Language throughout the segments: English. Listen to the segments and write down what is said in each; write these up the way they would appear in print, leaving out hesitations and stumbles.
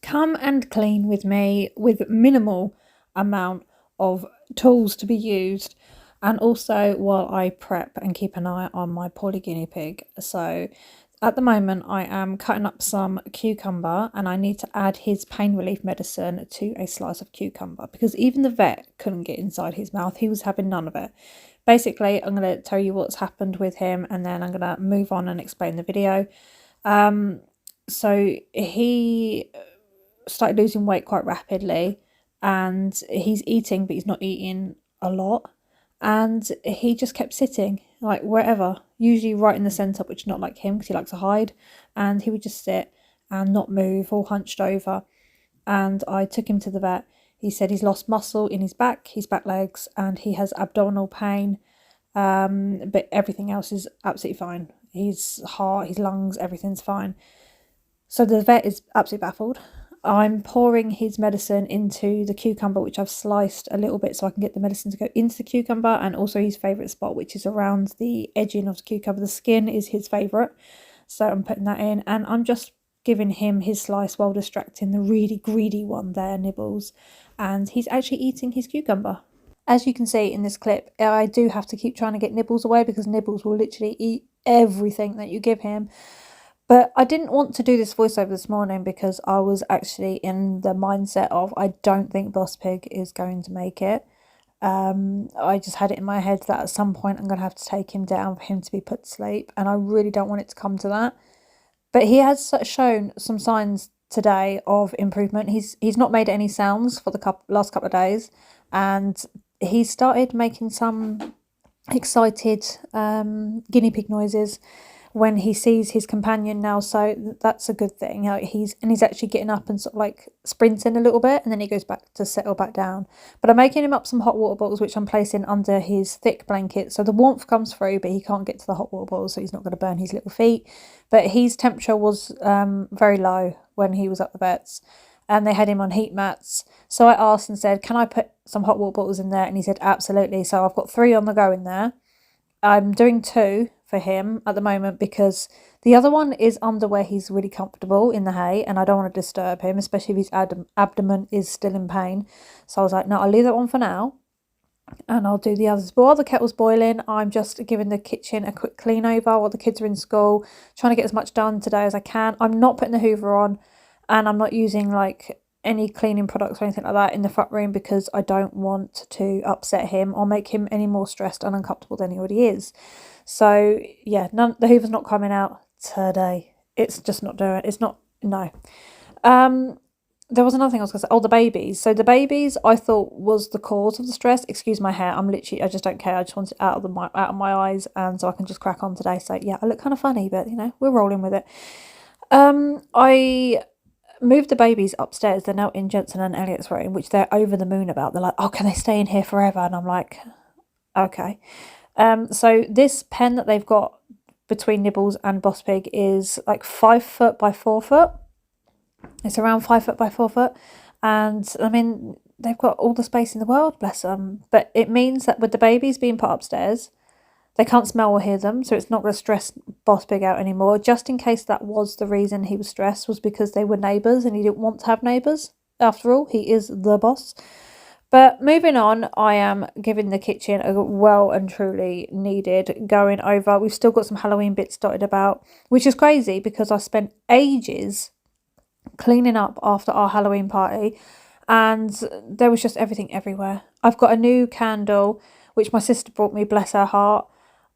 Come and clean with me with minimal amount of tools to be used, and also while I prep and keep an eye on my poorly guinea pig. So at the moment I am cutting up some cucumber and I need to add his pain relief medicine to a slice of cucumber because even the vet couldn't get inside his mouth. He was having none of it. Basically, I'm going to tell you what's happened with him and then I'm going to move on and explain the video. So he started losing weight quite rapidly and he's eating, but he's not eating a lot. And he just kept sitting, like wherever, usually right in the centre, which is not like him because he likes to hide. And he would just sit and not move, all hunched over. And I took him to the vet. He said he's lost muscle in his back legs, and he has abdominal pain. But everything else is absolutely fine. His heart, his lungs, everything's fine. So the vet is absolutely baffled. I'm pouring his medicine into the cucumber, which I've sliced a little bit so I can get the medicine to go into the cucumber, and also his favourite spot, which is around the edging of the cucumber. The skin is his favourite. So I'm putting that in, and I'm just giving him his slice while distracting the really greedy one there, Nibbles. And he's actually eating his cucumber. As you can see in this clip, I do have to keep trying to get Nibbles away because Nibbles will literally eat everything that you give him. But I didn't want to do this voiceover this morning because I was actually in the mindset of I don't think Boss Pig is going to make it. I just had it in my head that at some point I'm going to have to take him down for him to be put to sleep, and I really don't want it to come to that. But he has shown some signs today of improvement. He's not made any sounds for the last couple of days, and he started making some excited guinea pig noises when he sees his companion now, so that's a good thing. He's actually getting up and sort of like sprinting a little bit, and then he goes back to settle back down. But I'm making him up some hot water bottles, which I'm placing under his thick blanket, so the warmth comes through, but he can't get to the hot water bottles, so he's not going to burn his little feet. But his temperature was very low when he was at the vet's, and they had him on heat mats. So I asked and said, can I put some hot water bottles in there? And he said, absolutely. So I've got 3 on the go in there. I'm doing 2 for him at the moment because the other one is under where he's really comfortable in the hay, and I don't want to disturb him, especially if his abdomen is still in pain. So I was like, no, I'll leave that one for now and I'll do the others. But while the kettle's boiling, I'm just giving the kitchen a quick clean over while the kids are in school, trying to get as much done today as I can. I'm not putting the hoover on, and I'm not using like any cleaning products or anything like that in the front room because I don't want to upset him or make him any more stressed and uncomfortable than he already is. So yeah, the hoover's not coming out today. It's just not doing it. It's not, no. There was another thing I was going to say. Oh, the babies. So the babies I thought was the cause of the stress. Excuse my hair. I just don't care. I just want it out of my eyes, and so I can just crack on today. So yeah, I look kind of funny, but you know, we're rolling with it. I moved the babies upstairs. They're now in Jensen and Elliot's room, which they're over the moon about. They're like, oh, can they stay in here forever? And I'm like, okay. So this pen that they've got between Nibbles and Boss Pig is like 5 foot by 4 foot. It's around 5 foot by 4 foot. And I mean, they've got all the space in the world, bless them. But it means that with the babies being put upstairs, they can't smell or hear them. So it's not going to stress Boss Pig out anymore. Just in case that was the reason he was stressed, was because they were neighbours and he didn't want to have neighbours. After all, he is the boss. But moving on, I am giving the kitchen a well and truly needed going over. We've still got some Halloween bits dotted about, which is crazy because I spent ages cleaning up after our Halloween party and there was just everything everywhere. I've got a new candle, which my sister brought me, bless her heart.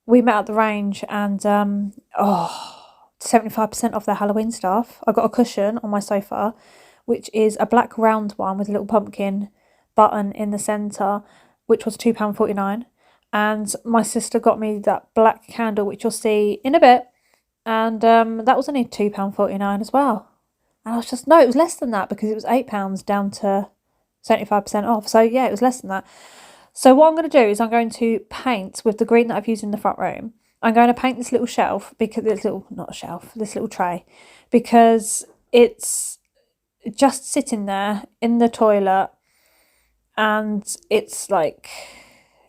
We met at the range and 75% off their Halloween stuff. I got a cushion on my sofa, which is a black round one with a little pumpkin button in the centre, which was £2.49, and my sister got me that black candle, which you'll see in a bit, and that was only £2.49 as well. And I was just, no, it was less than that because it was £8 down to 75% off. So yeah, it was less than that. So what I'm going to do is I'm going to paint with the green that I've used in the front room. I'm going to paint this little shelf, because this little tray, because it's just sitting there in the toilet and it's like,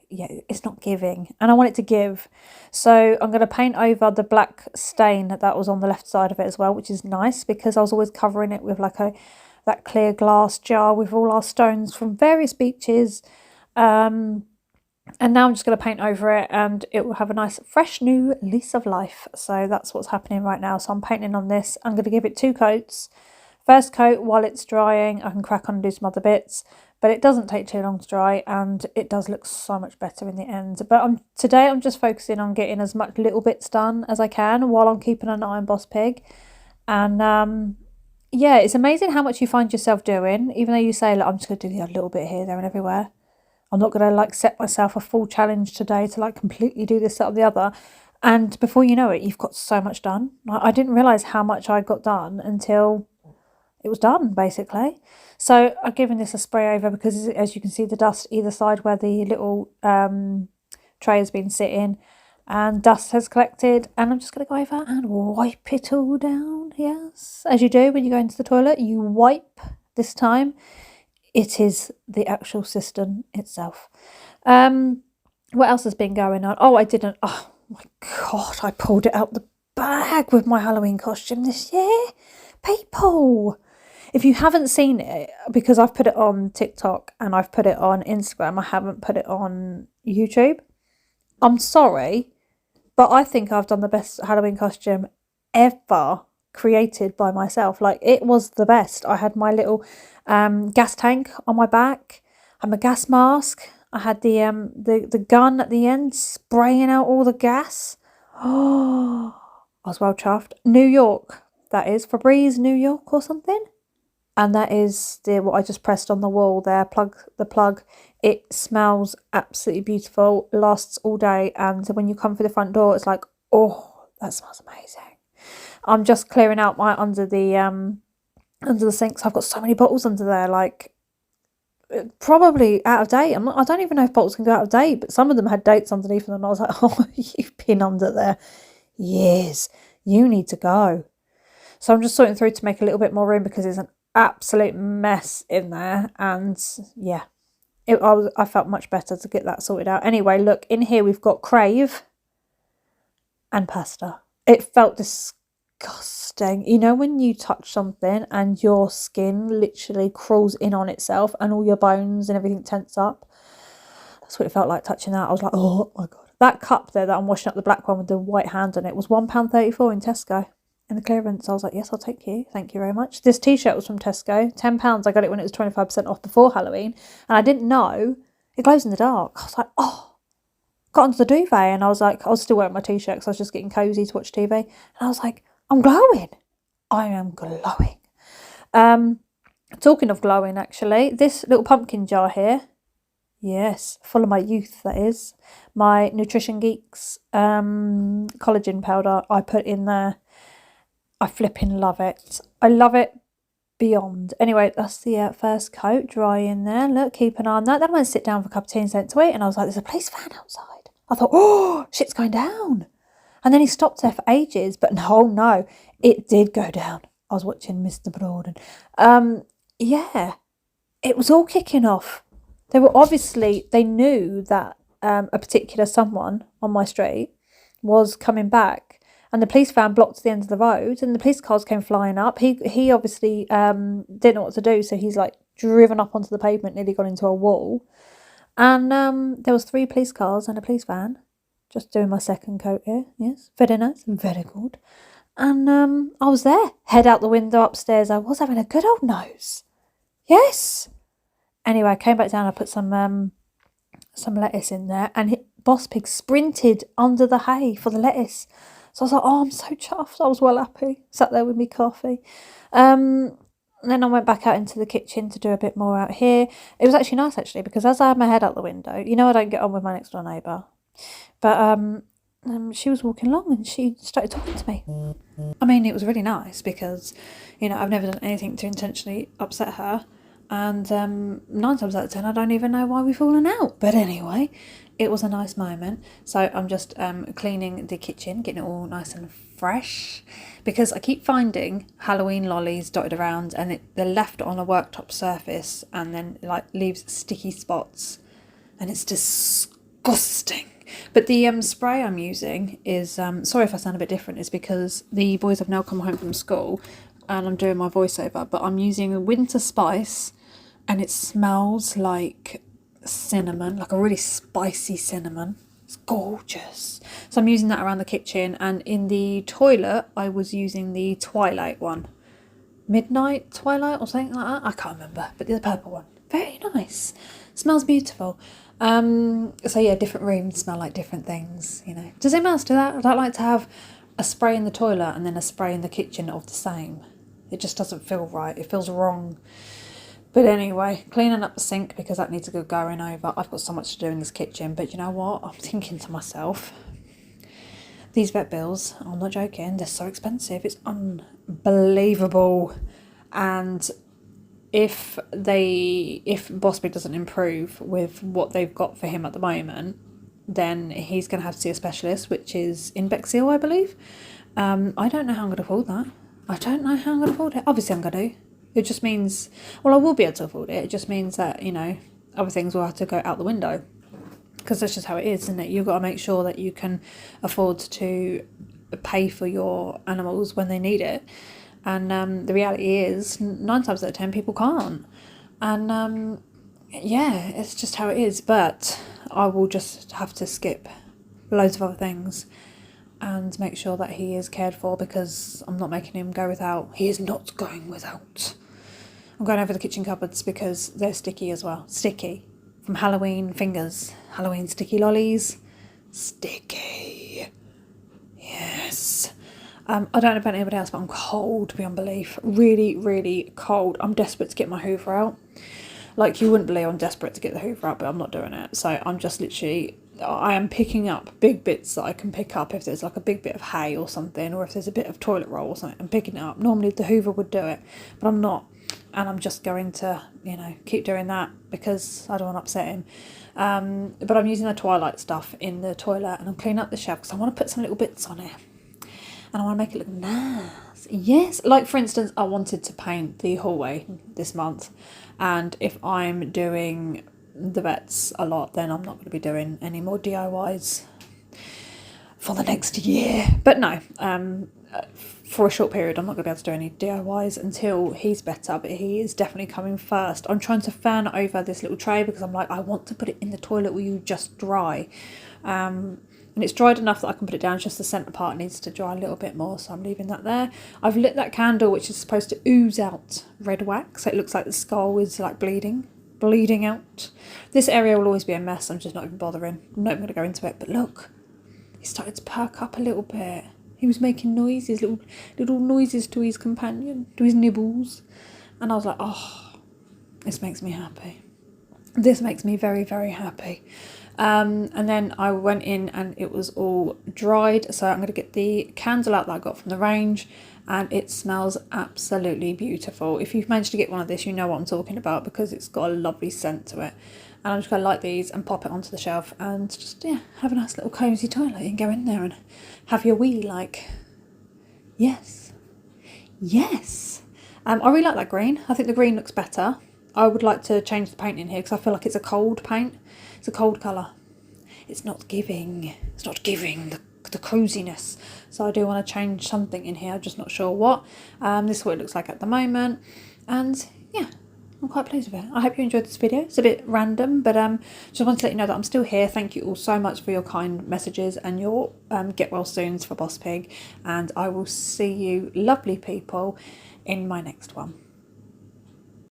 yeah, it's not giving, and I want it to give. So I'm going to paint over the black stain that was on the left side of it as well, which is nice because I was always covering it with like a that clear glass jar with all our stones from various beaches. And now I'm just going to paint over it and it will have a nice fresh new lease of life. So that's what's happening right now. So I'm painting on this. I'm going to give it 2 coats. First coat, while it's drying, I can crack on and do some other bits. But it doesn't take too long to dry and it does look so much better in the end. But today I'm just focusing on getting as much little bits done as I can while I'm keeping an eye on Boss Pig. And yeah, it's amazing how much you find yourself doing. Even though you say, look, I'm just going to do the odd little bit here, there and everywhere. I'm not going to like set myself a full challenge today to like completely do this, that or the other. And before you know it, you've got so much done. I didn't realise how much I got done until it was done, basically. So I've given this a spray over because, as you can see, the dust either side where the little tray has been sitting and dust has collected. And I'm just going to go over and wipe it all down. Yes, as you do when you go into the toilet, you wipe. This time it is the actual cistern itself. What else has been going on? Oh, oh my God, I pulled it out the bag with my Halloween costume this year. People, if you haven't seen it, because I've put it on TikTok and I've put it on Instagram, I haven't put it on YouTube. I'm sorry, but I think I've done the best Halloween costume ever created by myself. Like, it was the best. I had my little gas tank on my back, I had my gas mask, I had the gun at the end spraying out all the gas. Oh, I was well chuffed. New York, that is Febreze New York or something. And that is what I just pressed on the wall there. The plug. It smells absolutely beautiful. Lasts all day. And when you come through the front door, it's like, oh, that smells amazing. I'm just clearing out my under the sinks. I've got so many bottles under there, like probably out of date. I don't even know if bottles can go out of date, but some of them had dates underneath them. And I was like, oh, you've been under there years. You need to go. So I'm just sorting through to make a little bit more room because it's an absolute mess in there. And yeah, I felt much better to get that sorted out. Anyway, look, in here we've got crave and pasta. It felt disgusting. You know when you touch something and your skin literally crawls in on itself and all your bones and everything tense up? That's what it felt like touching that. I was like, oh my God. That cup there that I'm washing up, the black one with the white hand on it, was £1.34 in Tesco. In the clearance. I was like, yes, I'll take you. Thank you very much. This t-shirt was from Tesco. £10. I got it when it was 25% off before Halloween. And I didn't know it glows in the dark. I was like, oh. Got onto the duvet and I was like, I was still wearing my t-shirt because I was just getting cosy to watch TV. And I was like, I'm glowing. I am glowing. Talking of glowing, actually, this little pumpkin jar here. Yes, full of my youth, that is. My Nutrition Geeks collagen powder I put in there. I flipping love it. I love it beyond. Anyway, that's the first coat dry in there. Look, keep an eye on that. Then I went to sit down for a cup of tea and sent to eat. And I was like, there's a police van outside. I thought, oh, shit's going down. And then he stopped there for ages. But no, it did go down. I was watching Mr. Broad. And yeah, it was all kicking off. They knew that a particular someone on my street was coming back. And the police van blocked the end of the road and the police cars came flying up. He obviously didn't know what to do. So he's like driven up onto the pavement, nearly got into a wall. And there was 3 police cars and a police van. Just doing my second coat here. Yes, very nice, very good. And I was there. Head out the window upstairs. I was having a good old nose. Yes. Anyway, I came back down. I put some lettuce in there. And Boss Pig sprinted under the hay for the lettuce. So I was like, oh, I'm so chuffed. I was well happy. Sat there with me coffee. And then I went back out into the kitchen to do a bit more out here. It was actually nice, actually, because as I had my head out the window, you know I don't get on with my next door neighbour. But she was walking along and she started talking to me. I mean, it was really nice because, you know, I've never done anything to intentionally upset her. And 9 times out of 10, I don't even know why we've fallen out. But anyway, it was a nice moment. So I'm just cleaning the kitchen, getting it all nice and fresh. Because I keep finding Halloween lollies dotted around and they're left on a worktop surface and then like leaves sticky spots. And it's disgusting. But the spray I'm using is, sorry if I sound a bit different, is because the boys have now come home from school and I'm doing my voiceover, but I'm using a winter spice and it smells like cinnamon, like a really spicy cinnamon. It's gorgeous. So I'm using that around the kitchen, and in the toilet I was using the Twilight one. Midnight Twilight or something like that. I can't remember, but the purple one. Very nice. Smells beautiful. So yeah, different rooms smell like different things, you know. Does anyone else do that? I don't like to have a spray in the toilet and then a spray in the kitchen of the same. It just doesn't feel right. It feels wrong. But anyway, cleaning up the sink because that needs a good going over. I've got so much to do in this kitchen, but you know what? I'm thinking to myself, these vet bills, I'm not joking, they're so expensive. It's unbelievable. And if Boss Pig doesn't improve with what they've got for him at the moment, then he's going to have to see a specialist, which is in Bexhill, I believe. I don't know how I'm going to afford that. I don't know how I'm going to afford it. Obviously, I'm going to. It just means, well, I will be able to afford it. It just means that, you know, other things will have to go out the window. Because that's just how it is, isn't it? You've got to make sure that you can afford to pay for your animals when they need it. And the reality is, 9 times out of 10, people can't. And yeah, it's just how it is. But I will just have to skip loads of other things and make sure that he is cared for, because I'm not making him go without. He is not going without. I'm going over the kitchen cupboards because they're sticky as well. Sticky. From Halloween fingers. Halloween sticky lollies. Sticky. Yes. I don't know about anybody else, but I'm cold beyond belief. Really, really cold. I'm desperate to get my Hoover out. Like, you wouldn't believe I'm desperate to get the Hoover out, but I'm not doing it. So I'm just literally, I am picking up big bits that I can pick up if there's like a big bit of hay or something, or if there's a bit of toilet roll or something. I'm picking it up. Normally the Hoover would do it, but I'm not. And I'm just going to, you know, keep doing that because I don't want to upset him. But I'm using the Twilight stuff in the toilet, and I'm cleaning up the shelf because I want to put some little bits on it. And I want to make it look nice. Yes. Like, for instance, I wanted to paint the hallway this month. And if I'm doing the vets a lot, then I'm not going to be doing any more DIYs for the next year. But no, for a short period, I'm not going to be able to do any DIYs until he's better. But he is definitely coming first. I'm trying to fan over this little tray because I'm like, I want to put it in the toilet where you just dry. And it's dried enough that I can put it down. It's just the centre part needs to dry a little bit more, so I'm leaving that there. I've lit that candle, which is supposed to ooze out red wax, so it looks like the skull is like bleeding out. This area will always be a mess. I'm just not even bothering. I'm not even going to go into it. But look, he started to perk up a little bit. He was making noises, little noises to his companion, to his nibbles, and I was like, oh, this makes me happy. This makes me very, very happy. And then I went in and it was all dried. So I'm going to get the candle out that I got from the range, and it smells absolutely beautiful. If you've managed to get one of this, you know what I'm talking about because it's got a lovely scent to it. And I'm just going to light these and pop it onto the shelf and just, yeah, have a nice little cosy toilet and go in there and have your wee, like, yes. Yes. I really like that green. I think the green looks better. I would like to change the paint in here because I feel like it's a cold paint. It's a cold colour. It's not giving the coziness. So I do want to change something in here. I'm just not sure what. This is what it looks like at the moment. And yeah, I'm quite pleased with it. I hope you enjoyed this video. It's a bit random, but just wanted to let you know that I'm still here. Thank you all so much for your kind messages and your get well soons for Boss Pig. And I will see you lovely people in my next one.